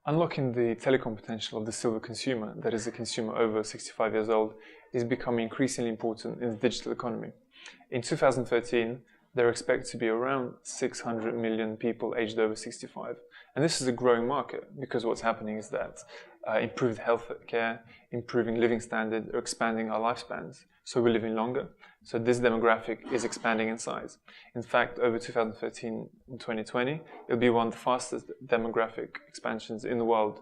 Unlocking the telecom potential of the silver consumer, that is a consumer over 65 years old, is becoming increasingly important in the digital economy. In 2013, there are expected to be around 600 million people aged over 65. And this is a growing market because what's happening is that improved health care, improving living standard are expanding our lifespans. So we're living longer. So this demographic is expanding in size. In fact, over 2013 and 2020, it'll be one of the fastest demographic expansions in the world.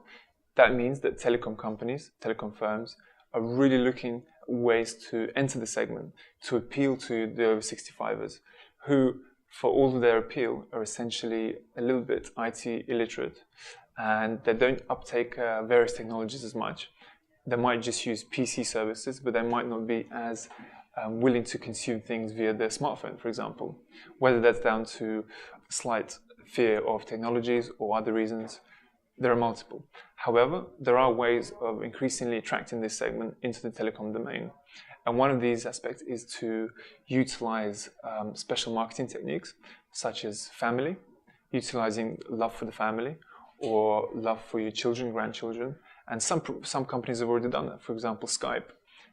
That means that telecom companies, telecom firms, are really looking at ways to enter the segment, to appeal to the over 65ers, who, for all of their appeal, are essentially a little bit IT illiterate, and they don't uptake various technologies as much. They might just use PC services, but they might not be as willing to consume things via their smartphone, for example. Whether that's down to slight fear of technologies or other reasons, there are multiple. However, there are ways of increasingly attracting this segment into the telecom domain. And one of these aspects is to utilize special marketing techniques, such as family, utilizing love for the family, or love for your children, grandchildren. And some companies have already done that. For example, Skype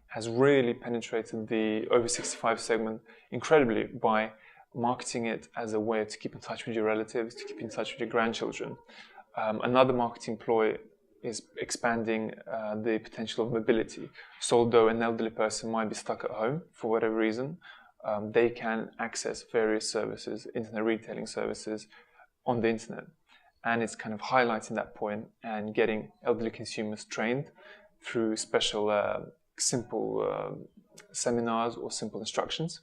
has really penetrated the over 65 segment incredibly by marketing it as a way to keep in touch with your relatives, to keep in touch with your grandchildren. Another marketing ploy is expanding the potential of mobility. So although an elderly person might be stuck at home for whatever reason, they can access various services, internet retailing services, on the internet. And it's kind of highlighting that point and getting elderly consumers trained through special simple seminars or simple instructions.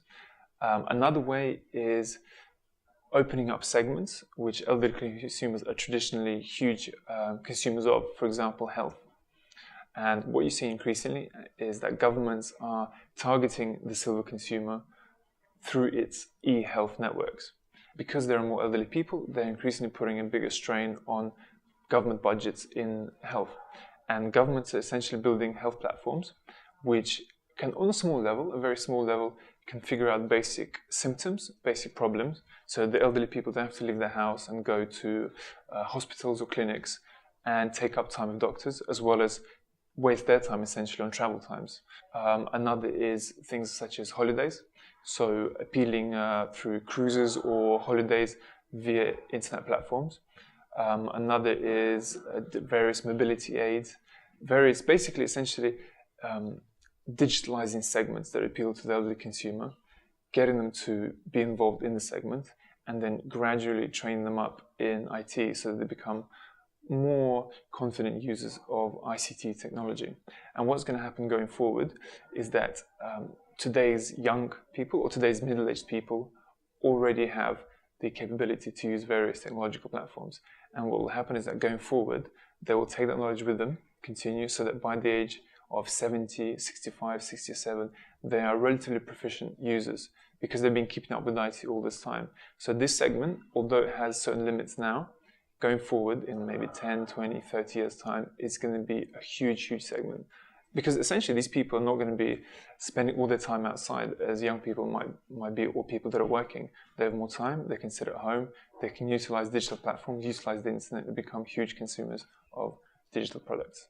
Another way is opening up segments which elderly consumers are traditionally huge consumers of, for example, health. And what you see increasingly is that governments are targeting the silver consumer through its e-health networks. Because there are more elderly people, they're increasingly putting a bigger strain on government budgets in health. And governments are essentially building health platforms which can, on a small level, a very small level, can figure out basic symptoms, basic problems. So the elderly people don't have to leave their house and go to hospitals or clinics and take up time with doctors, as well as waste their time essentially on travel times. Another is things such as holidays. So appealing through cruises or holidays via internet platforms. Another is various mobility aids, basically essentially digitalizing segments that appeal to the elderly consumer, getting them to be involved in the segment, and then gradually train them up in IT so that they become more confident users of ICT technology. And what's going to happen going forward is that today's young people or today's middle-aged people already have the capability to use various technological platforms. And what will happen is that going forward, they will take that knowledge with them, continue, so that by the age of 70, 65, 67, they are relatively proficient users because they've been keeping up with IT all this time. So this segment, although it has certain limits now, going forward in maybe 10, 20, 30 years' time, it's going to be a huge, huge segment. Because essentially these people are not going to be spending all their time outside as young people might be, or people that are working. They have more time, they can sit at home, they can utilize digital platforms, utilize the internet, and become huge consumers of digital products.